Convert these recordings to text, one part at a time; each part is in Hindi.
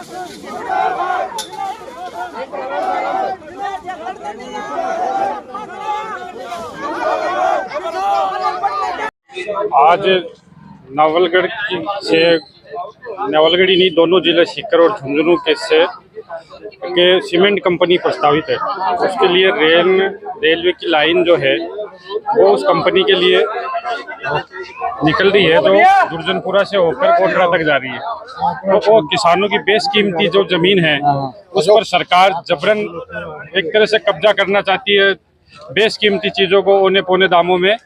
आज नवलगढ़ नहीं, दोनों जिले सीकर और झुंझुनू के सीमेंट कंपनी प्रस्तावित है। उसके लिए रेलवे की लाइन जो है वो उस कंपनी के लिए निकल रही है, जो दुर्जनपुरा से होकर कोटरा तक जा रही है। तो वो किसानों की बेशकीमती जो जमीन है उस पर सरकार जबरन एक तरह से कब्जा करना चाहती है। बेशकीमती चीज़ों को औने पौने दामों में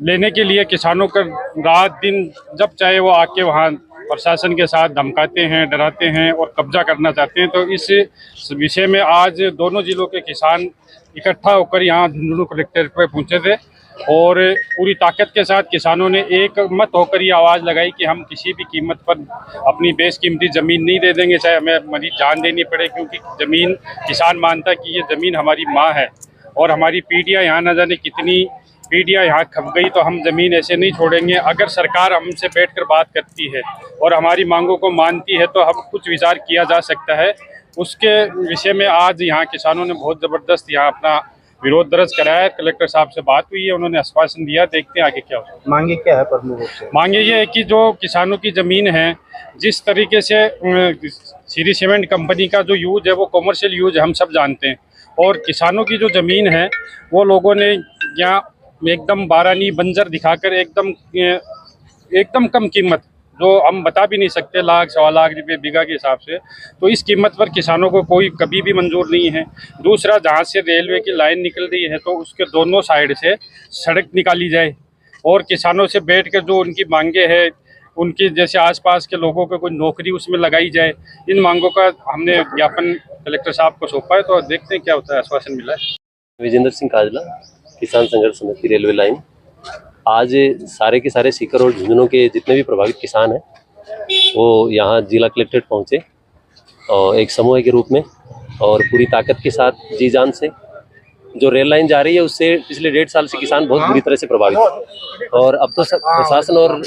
लेने के लिए किसानों का रात दिन जब चाहे वो आके वहाँ प्रशासन के साथ धमकाते हैं, डराते हैं और कब्जा करना चाहते हैं। तो इस विषय में आज दोनों जिलों के किसान इकट्ठा होकर यहाँ झुंझुनू कलेक्ट्रेट पर पहुँचे थे और पूरी ताकत के साथ किसानों ने एक मत होकर ये आवाज़ लगाई कि हम किसी भी कीमत पर अपनी बेशकीमती ज़मीन नहीं दे देंगे, चाहे हमें हमारी जान देनी पड़े, क्योंकि ज़मीन किसान मानता है कि ये ज़मीन हमारी माँ है और हमारी पीढ़ियाँ यहाँ न जाने कितनी पीढ़ियाँ यहाँ खप गई, तो हम ज़मीन ऐसे नहीं छोड़ेंगे। अगर सरकार हमसे बैठकर बात करती है और हमारी मांगों को मानती है तो हम कुछ विचार किया जा सकता है। उसके विषय में आज यहाँ किसानों ने बहुत ज़बरदस्त यहाँ अपना विरोध दर्ज कराया है। कलेक्टर साहब से बात हुई है, उन्होंने आश्वासन दिया, देखते हैं आगे क्या होता है। मांगे क्या है प्रमुख रूप से? मांगे ये है कि जो किसानों की ज़मीन है, जिस तरीके से श्री सीमेंट कंपनी का जो यूज है वो कॉमर्शियल यूज है, हम सब जानते हैं, और किसानों की जो ज़मीन है वो लोगों ने यहाँ एकदम बारानी बंजर दिखाकर एकदम कम कीमत, जो हम बता भी नहीं सकते, लाख सवा लाख रुपये बीघा के हिसाब से, तो इस कीमत पर किसानों को कोई कभी भी मंजूर नहीं है। दूसरा, जहाँ से रेलवे की लाइन निकल रही है तो उसके दोनों साइड से सड़क निकाली जाए और किसानों से बैठ कर जो उनकी मांगे हैं, उनकी जैसे आसपास के लोगों को कोई नौकरी उसमें लगाई जाए। इन मांगों का हमने ज्ञापन कलेक्टर साहब को सौंपा है, तो देखते हैं क्या होता है, आश्वासन मिला है। विजेंद्र सिंह काजला, किसान संघर्ष समिति रेलवे लाइन। आज सारे के सारे सीकर और झुंझुनू के जितने भी प्रभावित किसान हैं वो यहाँ जिला कलेक्ट्रेट पहुँचे और एक समूह के रूप में और पूरी ताकत के साथ जी जान से। जो रेल लाइन जा रही है उससे पिछले 1.5 साल से किसान बहुत बुरी तरह से प्रभावित है और अब तो प्रशासन और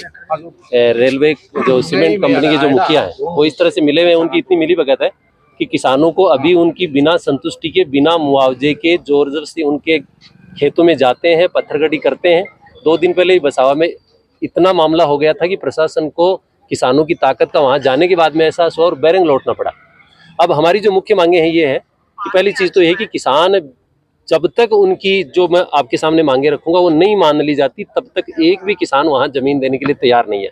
रेलवे जो सीमेंट कंपनी के जो मुखिया हैं वो इस तरह से मिले हुए हैं, उनकी इतनी मिलीभगत है कि किसानों को अभी उनकी बिना संतुष्टि के, बिना मुआवजे के जोर जबरदस्ती उनके खेतों में जाते हैं, पत्थरगड़ी करते हैं। 2 दिन पहले ही बसावा में इतना मामला हो गया था कि प्रशासन को किसानों की ताकत का वहां जाने के बाद में एहसास हुआ और बैरंग लौटना पड़ा। अब हमारी जो मुख्य मांगे हैं ये है कि पहली चीज़ तो ये है कि किसान जब तक उनकी जो मैं आपके सामने मांगे रखूंगा वो नहीं मान ली जाती, तब तक एक भी किसान वहाँ ज़मीन देने के लिए तैयार नहीं है।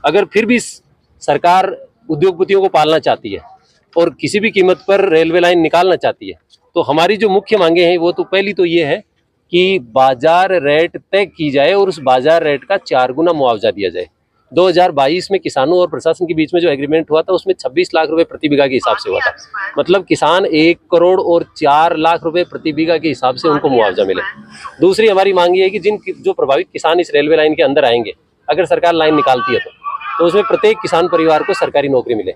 अगर फिर भी सरकार उद्योगपतियों को पालना चाहती है और किसी भी कीमत पर रेलवे लाइन निकालना चाहती है, तो हमारी जो मुख्य मांगे हैं वो तो पहली तो ये है कि बाजार रेट तय की जाए और उस बाजार रेट का 4 गुना मुआवजा दिया जाए। 2022 में किसानों और प्रशासन के बीच में जो एग्रीमेंट हुआ था उसमें 26 लाख रुपए प्रति बीघा के हिसाब से हुआ था। मतलब किसान 1 करोड़ और 4 लाख रुपए प्रति बीघा के हिसाब से उनको मुआवजा मिले। दूसरी हमारी मांग ये है कि जो प्रभावित किसान इस रेलवे लाइन के अंदर आएंगे, अगर सरकार लाइन निकालती है तो उसमें प्रत्येक किसान परिवार को सरकारी नौकरी मिले।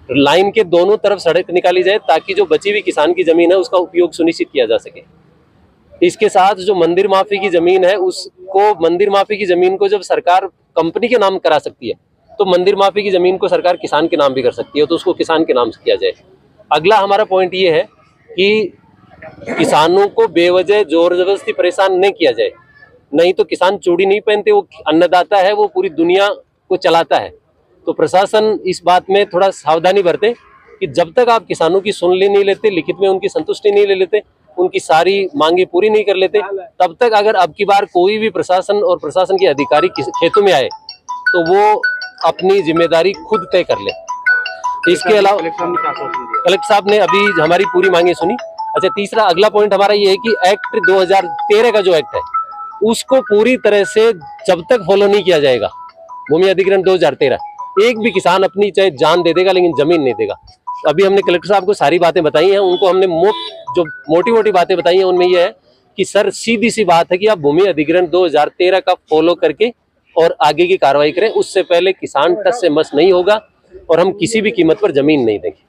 लाइन के दोनों तरफ सड़क निकाली जाए ताकि जो बची हुई किसान की जमीन है उसका उपयोग सुनिश्चित किया जा सके। इसके साथ जो मंदिर माफी की जमीन है उसको, मंदिर माफी की जमीन को जब सरकार कंपनी के नाम करा सकती है तो मंदिर माफी की जमीन को सरकार किसान के नाम भी कर सकती है, तो उसको किसान के नाम से किया जाए। अगला हमारा पॉइंट ये है कि किसानों को बेवजह जोर जबरदस्ती परेशान नहीं किया जाए। नहीं तो किसान चूड़ी नहीं पहनते, वो अन्नदाता है, वो पूरी दुनिया को चलाता है। तो प्रशासन इस बात में थोड़ा सावधानी बरते कि जब तक आप किसानों की सुन नहीं लेते, लिखित में उनकी संतुष्टि नहीं ले लेते, उनकी सारी मांगे पूरी नहीं कर लेते, तब तक अगर अब की बार कोई भी प्रशासन और प्रशासन के अधिकारी खेतों में आए तो वो अपनी जिम्मेदारी खुद तय कर ले। इसके अलावा कलेक्टर साहब ने अभी हमारी पूरी मांगे सुनी। अच्छा, तीसरा अगला पॉइंट हमारा ये है कि एक्ट 2013 का जो एक्ट है उसको पूरी तरह से जब तक फॉलो नहीं किया जाएगा, भूमि अधिग्रहण 2013, एक भी किसान अपनी चाहे जान दे देगा लेकिन जमीन नहीं देगा। अभी हमने कलेक्टर साहब को सारी बातें बताई हैं, उनको हमने जो मोटी मोटी बातें बताई हैं उनमें यह है कि सर सीधी सी बात है कि आप भूमि अधिग्रहण 2013 का फॉलो करके और आगे की कार्रवाई करें, उससे पहले किसान टस से मस नहीं होगा और हम किसी भी कीमत पर जमीन नहीं देंगे।